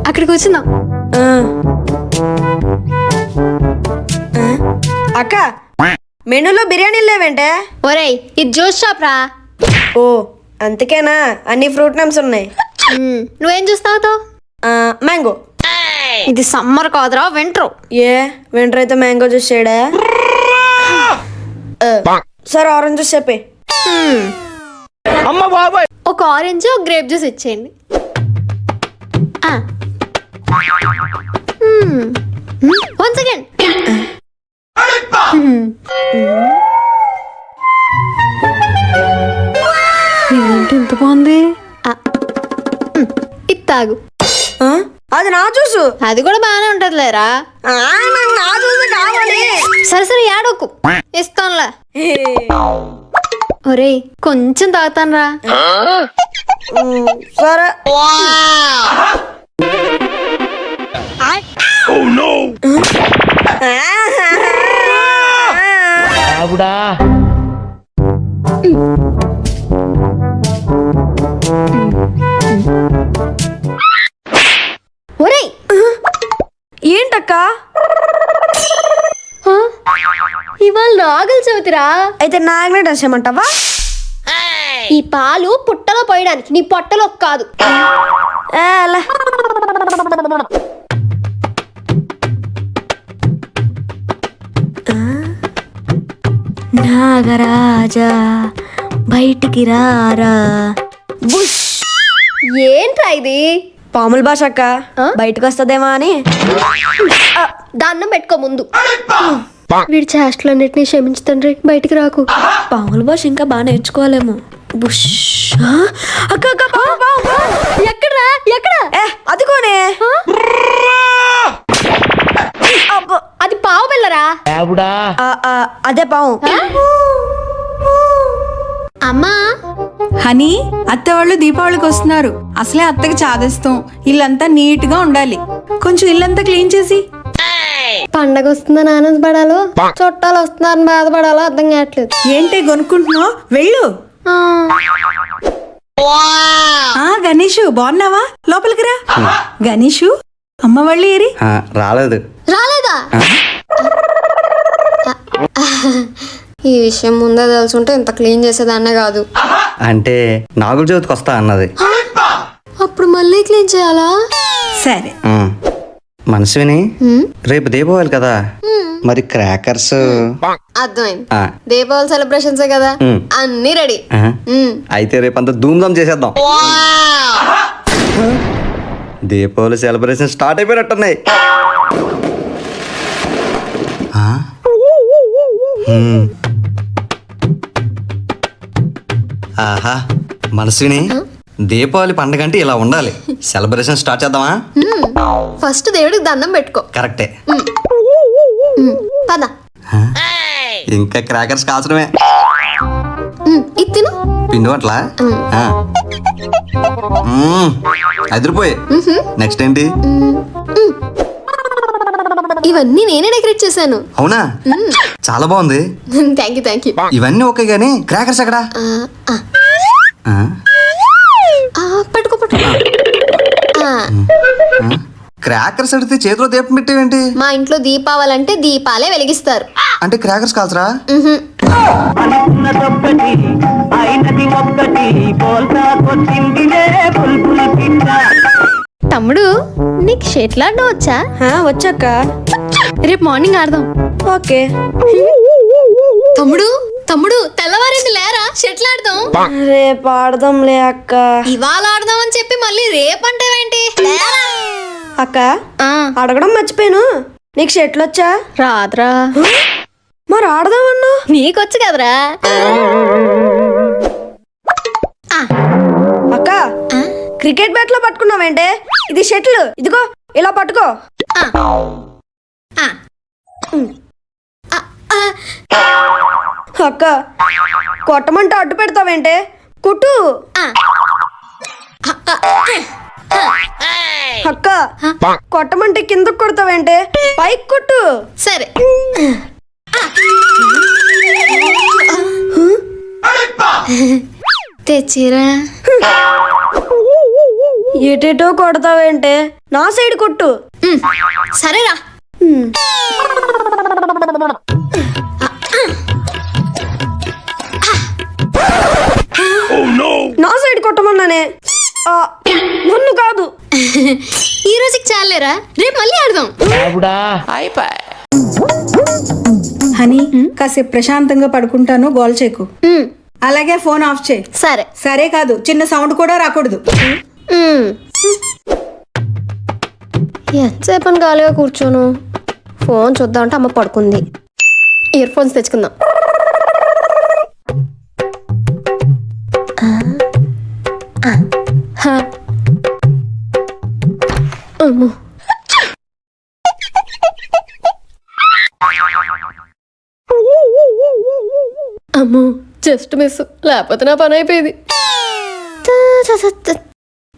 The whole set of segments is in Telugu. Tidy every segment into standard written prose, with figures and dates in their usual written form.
అక్కడికి వచ్చిందాం. అక్క మెనూలో బిర్యానీలు లేవేంటే? ఒరేయ్ ఇది జ్యూస్ షాప్ రా. ఓ అందుకేనా అన్ని ఫ్రూట్ నేమ్స్ ఉన్నాయి. నువ్వేం చూస్తావు? మ్యాంగో. ఇది సమ్మర్ కాదురా, వింటర్. ఏ వింటర్ అయితే మ్యాంగో జ్యూస్ చేయడా? సరే ఆరెంజ్ జ్యూస్ చెప్పే. ఒక ఆరెంజ్ ఒక గ్రేప్ జ్యూస్ ఇచ్చేయండి. One second. ఏంటి ఇంత బాగుంది? ఇది తాగు. అది నా జ్యూసు. అది కూడా బాగానే ఉంటది లేరా. నా జ్యూస్ కావాలి. సరే సరే ఏడోకు, ఇస్తానులే. ఒరేయ్ కొంచెం తాగుతాను రా. సరే. ఒరేయ్ ఏంటక్క ఇవాళ నాగల చవితిరా. అయితే నాగనే డాన్స్ చేయమంటావా? ఈ పాలు పుట్టలో పోయడానికి, నీ పొట్టలో కాదు. నాగరాజా బయటికి రారా. ఏంట్రా ఇది? పాముల భాష అక్క, బయటకు వస్తుందేమో అని. దాన్నం పెట్టుకో ముందు. వీడి చేష్టలన్నిటినీ క్షమించు తండ్రి, బయటికి రాకు. పాముల భాష ఇంకా బాగా నేర్చుకోవాలేమో. బుష్. అక్క అక్క ఎక్కడ్రా? ఎక్కడ? అదిగోనే. అది పావు పిల్లరా. అదే పాము. అమ్మా హనీ, అత్త వాళ్ళు దీపావళికి వస్తున్నారు. అసలే అత్తకి చాదేస్తాం. ఇల్లంతా నీట్ గా ఉండాలి. కొంచెం ఇల్లంతా క్లీన్ చేసి. పండగ వస్తుందని ఆనందపడాలో, చుట్టాలు వస్తున్నారని బాధపడాలో అర్థం కావట్లేదు. ఏంటి కొనుక్కుంటున్నావు? వెళ్ళు. గణేషు బాగున్నావా? లోపలికి రా. గణేషు అమ్మ వాళ్ళు ఏరి? రాలేదు. రాలేదా? ఈ విషయం ముందే తెలుసుంటే ఇంత క్లీన్ చేసేదాన్నే కాదు. అంటే నాగుల చవితికి వస్తా అన్నది. అప్పుడు మళ్ళీ క్లీన్ చేయాలా? సరే. మనసుని రేపు దీపావళి కదా, మరి క్రాకర్స్. అర్థమైంది. దీపావళి సెలబ్రేషన్స్ కదా, అన్ని రెడీ. అయితే రేపంతా ధూమ్ధామ్ చేసేద్దాం. దీపావళి సెలబ్రేషన్ స్టార్ట్ అయిపోయినట్టున్నాయి. ఆహా మనసుని, దీపావళి పండగ అంటే ఇలా ఉండాలి. సెలబ్రేషన్ స్టార్ట్ చేద్దామా? ఫస్ట్ దేవుడికి దండం పెట్టుకో. కరెక్టే. పద. ఇంకా క్రాకర్స్ కాల్చడమే. ఇది తిను. పిండి వంటలా? అదిరిపోయి. నెక్స్ట్ ఏంటి? ఇవన్నీ నేనే డెకరేట్ చేశాను. అవునా? చాలా బాగుంది. Thank you. ఇవన్నీ ఓకే గానీ క్రాకర్స్ ఎక్కడా? పట్టుకో. క్రాకర్స్ అడిగితే చేతిలో దీపం పెట్టేవేంటి? మా ఇంట్లో దీపావళంటే దీపాలే వెలిగిస్తారు. అంటే క్రాకర్స్ కాల్చరా? తమ్ముడు నీకు షెటిల్ ఆడడం వచ్చా? వచ్చాక రేపు మార్నింగ్ ఆడదాం. ఓకే. తమ్ముడు తెల్లవారింది లేరా, షెటిల్ ఆడదాం. రేపు ఆడదాంలే అక్క. ఇవాళ ఆడదాం అని చెప్పి మళ్ళీ రేపు అంటావేంటి? అక్క అడగడం మర్చిపోయాను, నీకు షెట్లు వచ్చా? రాదురా. మరి ఆడదామన్నా? నీకొచ్చు కదరా. అక్క క్రికెట్ బ్యాట్ లో పట్టుకున్నావేంటే? ఇది షెటిల్, ఇదిగో ఇలా పట్టుకో. అక్క కొట్టమంటే అడ్డు పెడతావేంటే? కుట్టు. అక్క కొట్టమంటే కిందకు కొడతావేంటే? పైకి కొట్టు. సరే. తెచ్చిరా. ఎటేటో కొడతావేంటే నా సైడ్ కొట్టు. సరేరా. నా సైడ్ కొట్టమన్నానే. నన్ను కాదు. ఈ రోజుకి చాలేరా, రేపు మళ్ళీ ఆడదాం. హనీ కాసేపు ప్రశాంతంగా పడుకుంటాను, గోల్ చేయకు. ఉమ్, అలాగే ఫోన్ ఆఫ్ చేయి. సరే. సరే కాదు, చిన్న సౌండ్ కూడా రాకూడదు. ఎంతసేపు అని ఖాళీగా కూర్చోను, ఫోన్ చూద్దామంటే అమ్మ పడుకుంది. ఇయర్ ఫోన్స్ తెచ్చుకుందాం. అమ్మో, అమ్మో జస్ట్ మిస్, లేకపోతే నా పని అయిపోయేది.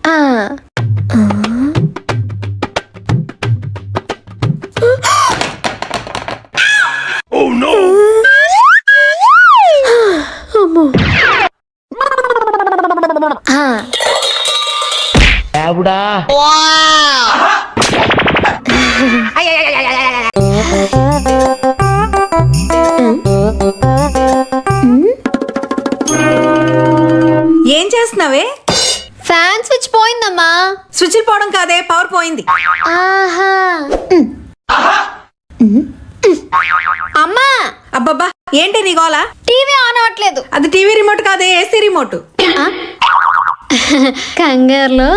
ఆ. అమ్మో. ఏం చేస్తున్నావే? Fan switch పోయిందమ్మా. స్విచ్ పోవడం కాదే, పవర్ పోయింది. ఆహా. అమ్మా, అబ్బబ్బా ఏంటి నీ గోల? టీవీ ఆన్ అవ్వట్లేదు. అది టీవీ రిమోట్ కాదే, ఏసీ రిమోట్. కంగారులో.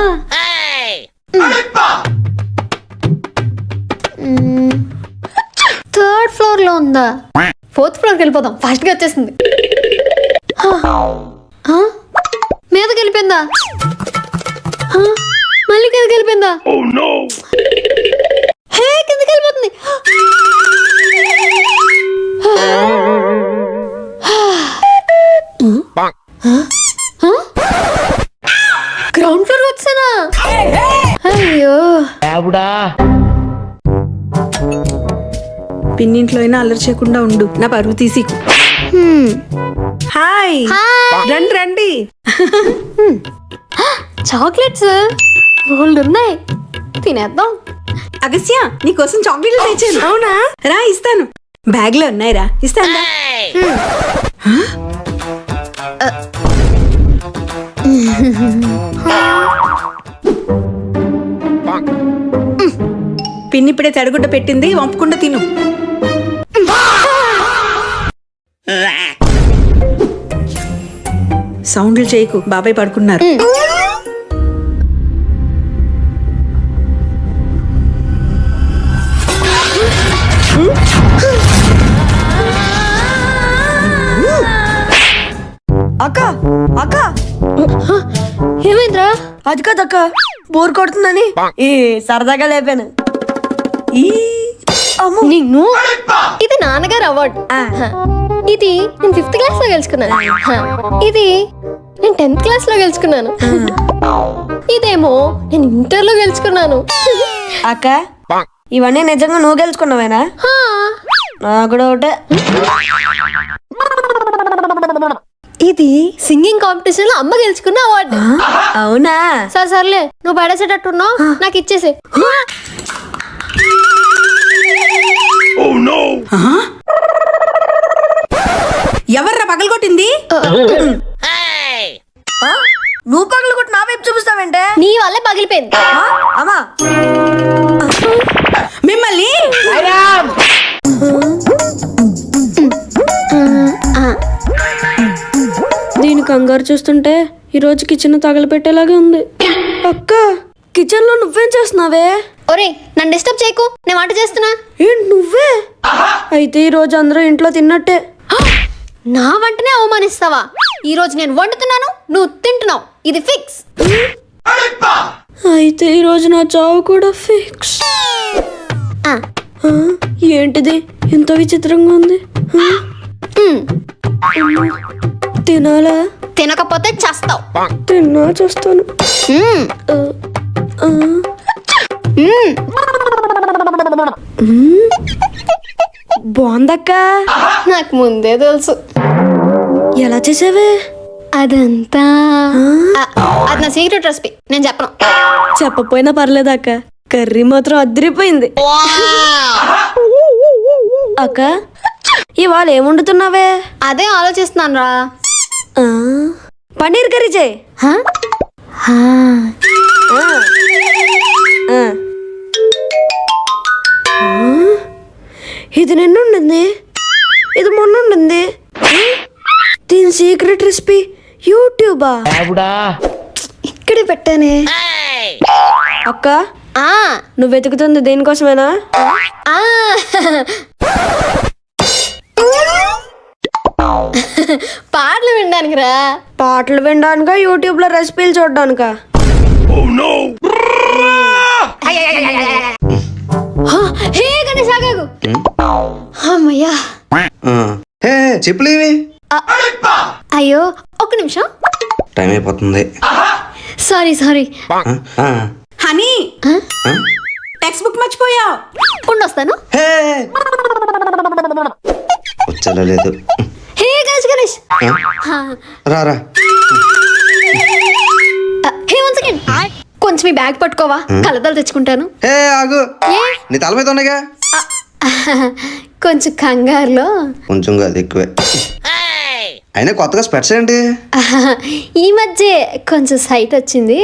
థర్డ్ ఫ్లోర్ లో ఉందా? ఫోర్త్ ఫ్లోర్కి వెళ్ళిపోదాం, ఫాస్ట్ గా వచ్చేసింది. మీదకి వెళ్ళిపోయిందా? మళ్ళీ కిందకి వెళ్ళిపోయిందా? హే, కిందకి వెళ్ళిపోతుంది. గ్రౌండ్ ఫ్లోర్ వచ్చానా? అయ్యో. పిన్నింట్లో అయినా అల్లరి చేయకుండా ఉండు, నా పరువు తీసి. హాయ్, రండి రండి. చాక్లెట్స్ బోల్డ్ ఉన్నాయి, తినేద్దాం. అగస్య నీకోసం చాక్లెట్లు తెచ్చాను. అవునా? రా ఇస్తాను, బ్యాగ్ లో ఉన్నాయి, రా ఇస్తాను. పిన్ని ఇప్పుడే తడిగుడ్డ పెట్టింది, వంపకుండా తిను. సౌండ్లు చేయకు, బాబాయ్ పడుకున్నారు. అక్క అక్క, ఏమైందిరా? అది కాదక్క, బోర్ కొడుతుందని ఈ సరదాగా లేపాను. నిన్ను. ఇది నాన్నగారు అవార్డు. ఇది నేను 5th క్లాస్ లో గెలుచుకున్నాను. ఇది నేను 10th క్లాస్ లో గెలుచుకున్నాను. ఇదేమో నేను ఇంటర్ లో గెలుచుకున్నాను. అక్క, ఇవన్నీ నిజంగా నువ్వు గెలుచుకున్నావేనా? నాకు కూడా ఒకటే. ఇది సింగింగ్ కాంపిటీషన్ లో అమ్మ గెలుచుకున్న అవార్డు. అవునా? సర్లే, నువ్వు పడేసేటట్టున్నావు, నాకు ఇచ్చేసే. ఎవర్రా పగలగొట్టింది? నువ్వు పగలు కొట్టి నా వైపు చూపిస్తావేంటే? నీ వల్లే పగిలిపోయింది. అమ్మా, మిమ్మల్ని దీని కంగారు చూస్తుంటే ఈరోజు కిచెన్ తగలపెట్టేలాగా ఉంది. అక్క, కిచెన్ లో నువ్వేం చేస్తున్నావే? ఒరే, నన్ను డిస్టర్బ్ చేయకు, నేను వంట చేస్తున్నా. ఏంటి నువ్వే? అయితే ఈ రోజు అందరూ ఇంట్లో తిన్నట్టే. నా వంటనే అవమానిస్తావా? ఈ రోజు నేను వండుతున్నాను, నువ్వు తింటున్నావు, ఇది ఫిక్స్. అయితే ఈ రోజు నా చావు కూడా ఫిక్స్. ఏంటిది ఎంత విచిత్రంగా ఉంది? తినాలా? తినకపోతే చేస్తావు. తిన్నా చేస్తాను. బాగుందక్క. నాకు ముందే తెలుసు. ఎలా చేసావే? అదంతా అది నా సీక్రెట్ రెసిపీ, నేను చెప్పను. చెప్పపోయినా పర్లేదు అక్క, కర్రీ మాత్రం అదిరిపోయింది. అక్క ఇవాళ ఏం వండుతున్నావే? అదే ఆలోచిస్తున్నాను రా. ఆ, పన్నీర్ కర్రీ చేయి. ఇది నిన్న ఉండింది, ఇది మొన్న ఉండింది. దీని సీక్రెట్ రెసిపీ యూట్యూబా? ఇక్కడే పెట్టానే. అక్క ఆ నువ్వు వెతుకుతుంది దేనికోసమేనా? ఆ పాటలు వినడానికి రా. పాటలు వినడానికా, యూట్యూబ్ లో రెసిపీలు చూడడానికా? హే గణేష్ ఆగాగు. అమ్మయ్యా. హే చెప్పులేవి. అయ్యో ఒక్క నిమిషం, టైం అయిపోతుంది. సారీ హనీ, టెక్స్ట్ బుక్ మర్చిపోయావు. ఉండొస్తాను. హే వచ్చేలా లేదు. హే గణేష్ రారా. హే వన్ సెకండ్, కొంచెం ఈ బ్యాగ్ పట్టుకోవా, కలతలు తెచ్చుకుంటాను. హే ఆగు, ఏ నీ తల మీద ఉన్నాయిగా. కొంచెం కంగారులో. కొంచెం కాదు ఎక్కువే. అయినా కొత్తగా స్పెట్స్ ఏంటి? ఈ మధ్య కొంచెం సైట్ వచ్చింది.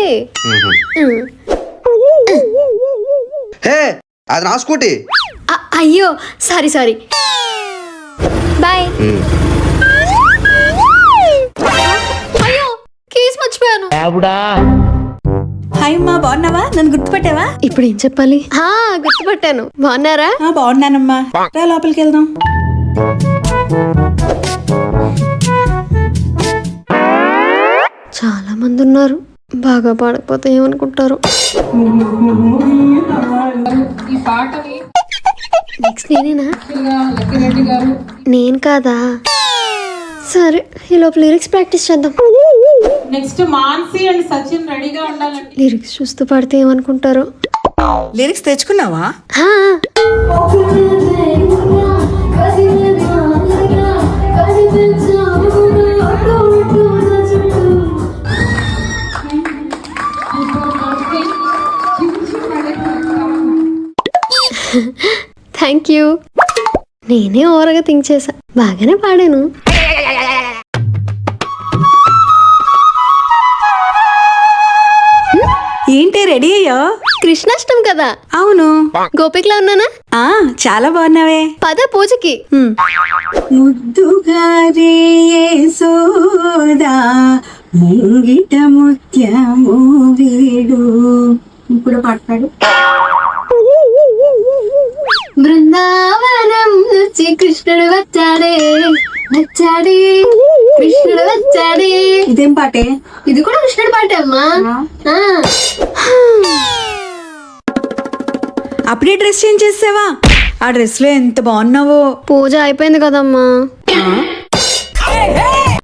హే అది నా స్కూటీ. అయ్యో సారీ బాయ్. అయ్యో కేసు మర్చిపోయాను. హాయ్ అమ్మా, బాగున్నావా? నన్ను గుర్తుపట్టావా? ఇప్పుడు ఏం చెప్పాలి? గుర్తుపట్టాను. బాగున్నారా? బాగున్నానమ్మా, రా లోపలికి వెళ్దాం. చాలా మంది ఉన్నారు, బాగా పాడకపోతే ఏమనుకుంటారు. నెక్స్ట్ నేనేనా? నేను కాదా? సరే ఈ లోపు లిరిక్స్ ప్రాక్టీస్ చేద్దాం. నెక్స్ట్ మాన్సీ అండ్ సచిన్ రెడీగా ఉండాలండి. లిరిక్స్ చూస్తూ పాడితే ఏమనుకుంటారు. లిరిక్స్ తెచ్చుకున్నావా? Thank you. నేనే ఓవర్గా థింక్ చేశా, బాగానే పాడాను. ఏంటి రెడీ అయ్యో? కృష్ణాష్టమి కదా. అవును. గోపికలా ఉన్నానా? చాలా బాగున్నావే. పద పూజకి. ముద్దుగారే సోదా ముంగిట ముత్యము వీడు. ఇప్పుడు పాడతాడు. బృందావనం నుంచి కృష్ణుడు వచ్చాడే, కృష్ణుడు వచ్చాడే. ఇదేం పాటే? ఇది కూడా కృష్ణుడు పాటే అమ్మా. అప్పుడే డ్రెస్ చేంజ్ చేసావా? ఆ డ్రెస్ లో ఎంత బాగున్నావో. పూజ అయిపోయింది కదమ్మా.